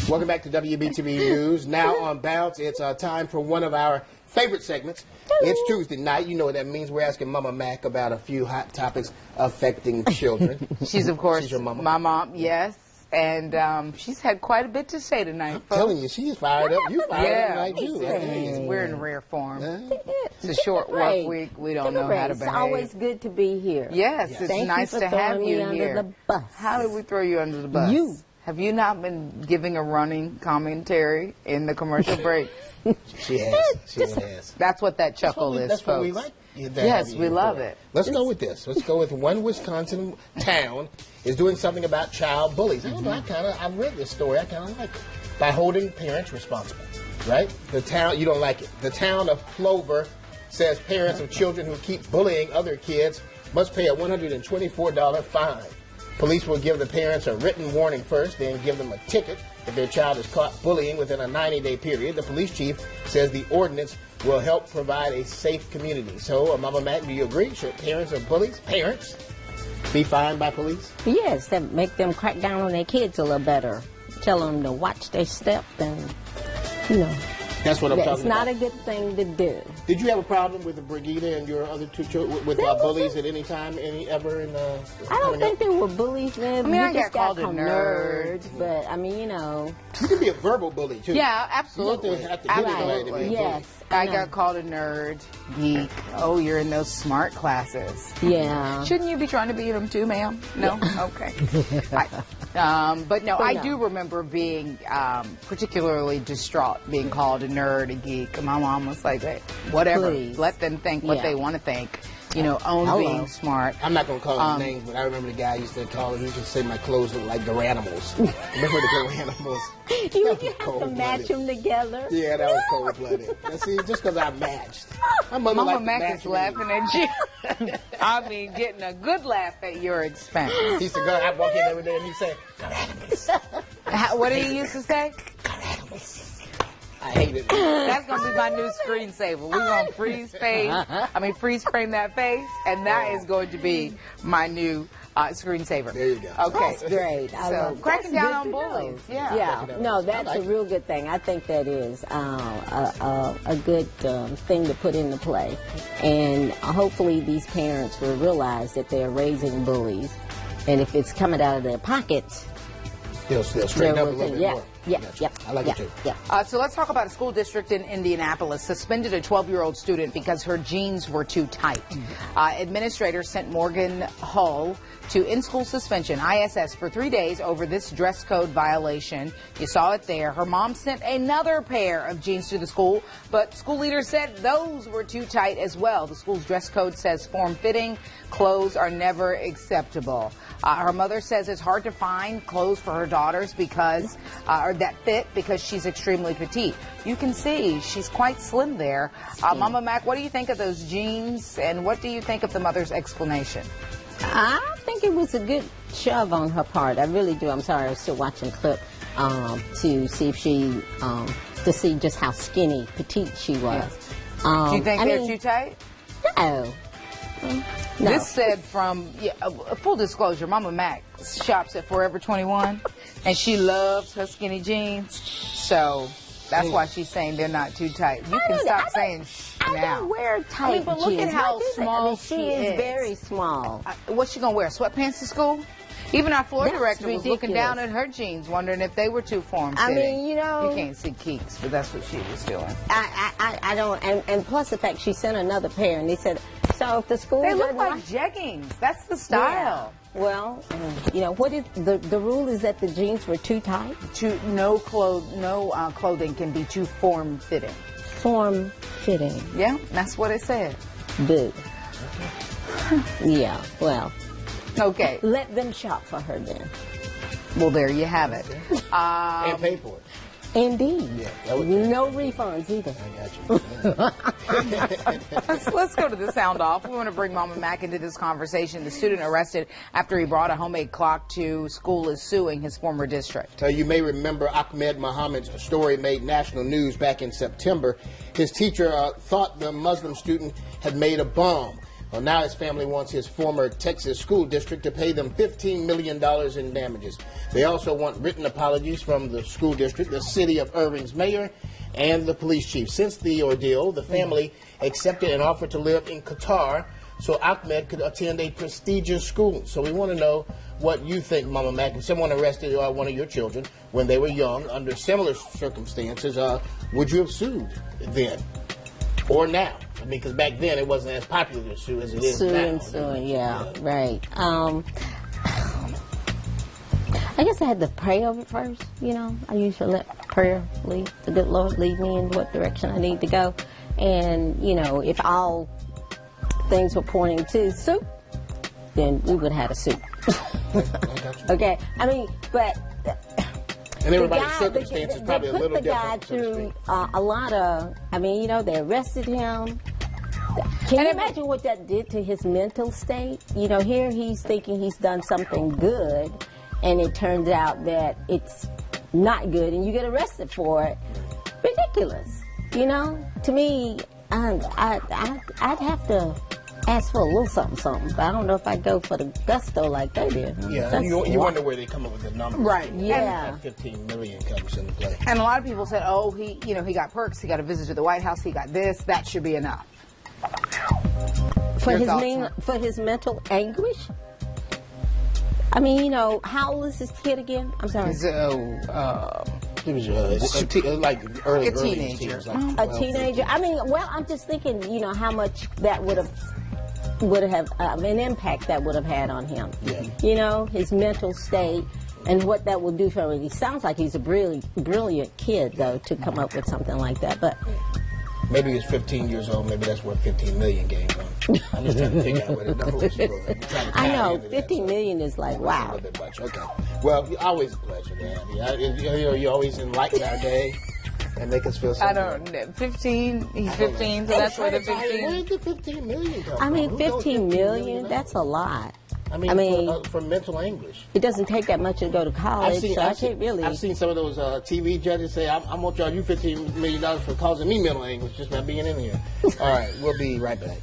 Welcome back to WBTV News. Now on Bounce, it's time for one of our favorite segments. It's Tuesday night. You know what that means. We're asking Mama Mack about a few hot topics affecting children. She's, of course, your mama. My mom, yes. And she's had quite a bit to say tonight, folks. I'm telling you, she's fired up. You fired up tonight, too. We're in rare form. It's a short work week. We don't know how to behave. It's always good to be here. Yes, it's nice to have you here. Under the bus. How did we throw you under the bus? You. Have you not been giving a running commentary in the commercial break? She has. She has. That's what that chuckle is, that's folks. what we like. Yes, we love it. Let's go with this. Let's go with one Wisconsin town is doing something about child bullies. I don't know, I've read this story. I kind of like it. By holding parents responsible, right? The town, you don't like it. The town of Clover says parents of children who keep bullying other kids must pay a $124 fine. Police will give the parents a written warning first, then give them a ticket if their child is caught bullying within a 90-day period. The police chief says the ordinance will help provide a safe community. So, Mama Mack, do you agree? Should parents of bullies, be fined by police? Yes, that make them crack down on their kids a little better. Tell them to watch their step and, you know. That's what I'm talking about. It's not a good thing to do. Did you have a problem with Brigida and your other two children, with bullies at any time, ever in I don't think they were bullies then. I mean, I just got called a nerd. But, I mean, you know. You can be a verbal bully, too. Yeah, absolutely. You don't have to hit anybody to be a Yes. I got called a nerd, geek. Oh, you're in those smart classes. Yeah. Shouldn't you be trying to beat them too, ma'am? No? Okay. But no, I do remember being particularly distraught, being called a nerd, a geek. And my mom was like, hey, whatever. Please. Let them think what they want to think. You know, own being smart. I'm not going to call him names, but I remember the guy used to call him, he used to say my clothes look like Garanimals. Remember the Garanimals? You have to match them together. Yeah, that was cold-blooded. See, just because I matched. Mama Mack is laughing at you. I mean, getting a good laugh at your expense. He used to go, I'd walk in every day and he'd say, Garanimals. What did he used to say? Garanimals. I hate it. That's going to be my new screensaver. We're going to freeze frame that face, and that is going to be my new screensaver. There you go. That's Okay. great. So, cracking down on bullies. Yeah. No, that's a real good thing. I think that is a good thing to put into play. And hopefully these parents will realize that they're raising bullies. And if it's coming out of their pockets, they'll straighten up a little bit more. Yeah. I like it too. Yeah. So let's talk about a school district in Indianapolis suspended a 12-year-old student because her jeans were too tight. Administrators sent Morgan Hull to in-school suspension, ISS, for 3 days over this dress code violation. You saw it there. Her mom sent another pair of jeans to the school, but school leaders said those were too tight as well. The school's dress code says form-fitting clothes are never acceptable. Her mother says it's hard to find clothes for her daughters because that fit because she's extremely petite. You can see she's quite slim there. Mama Mack, what do you think of those jeans, and what do you think of the mother's explanation? I think it was a good shove on her part. I really do. I'm sorry, I was still watching the clip to see if she, to see just how skinny, petite she was. Do you think they're too tight? No. No. This said from, full disclosure, Mama Mack shops at Forever 21, and she loves her skinny jeans, so that's why she's saying they're not too tight. You can stop saying shh now. I don't wear tight jeans. But look at how small she is. Very small. What's she going to wear, sweatpants to school? Even our floor director was looking down at her jeans, wondering if they were too form-fitting. I mean, you know. You can't see Keeks, but that's what she was doing. I don't, and plus the fact she sent another pair, and they said, so if the school They look like jeggings. That's the style. Yeah. Well, you know, what is the rule is that the jeans were too tight? No clothing can be too form-fitting. Form-fitting. Yeah, that's what it said. Boo. Yeah, well. Okay. Let them shop for her then. Well, there you have it. And pay for it. Indeed. Yeah, no refunds either. I got you. Let's go to the sound off. We want to bring Mama Mack into this conversation. The student arrested after he brought a homemade clock to school is suing his former district. You may remember Achmed Muhammad's story made national news back in September. His teacher thought the Muslim student had made a bomb. Well, now his family wants his former Texas school district to pay them $15 million in damages. They also want written apologies from the school district, the city of Irving's mayor, and the police chief. Since the ordeal, the family accepted an offer to live in Qatar so Achmed could attend a prestigious school. So we want to know what you think, Mama Mack. If someone arrested one of your children when they were young under similar circumstances, would you have sued then or now? I mean, because back then it wasn't as popular to sue as it is now. Suing, yeah, right. I guess I had to pray over it first, you know. I usually let prayer lead, the good Lord lead me in what direction I need to go. And, you know, if all things were pointing to suit, then we would have had a suit. Okay? I mean, but... And everybody's circumstances probably a little different. They put the guy through a lot of... I mean, you know, they arrested him. Can you imagine what that did to his mental state? You know, here he's thinking he's done something good, and it turns out that it's not good, and you get arrested for it. Ridiculous. You know? To me, I'd have to ask for a little something, but I don't know if I'd go for the gusto like they did. Yeah, you wonder where they come up with the numbers. Right, yeah. And 15 million comes into play. And a lot of people said, oh, he got perks, he got a visit to the White House, he got this, that should be enough. For his mental anguish? I mean, you know, how old is this kid again? I'm sorry. He was like early teenager. Teens, like A teenager. I mean, well, I'm just thinking, you know, how much that would have an impact that would have had on him. Yeah. You know, his mental state and what that will do for him. He sounds like he's a brilliant kid, though, to come up with something like that. But maybe he was 15 years old. Maybe that's where 15 million came from. I'm just trying to figure out where the numbers were. I know, 15 million is like, wow. A little bit much. Okay. Well, always a pleasure to have you. You always enlighten our day and make us feel so I don't know. 15, he's 15, so that's where the 15. Where did the 15 million come from? I mean, 15 million, that's a lot. I mean, for mental anguish. It doesn't take that much to go to college, I can't really. I've seen some of those TV judges say, I'm going to charge you $15 million for causing me mental anguish just by being in here. All right, we'll be right back.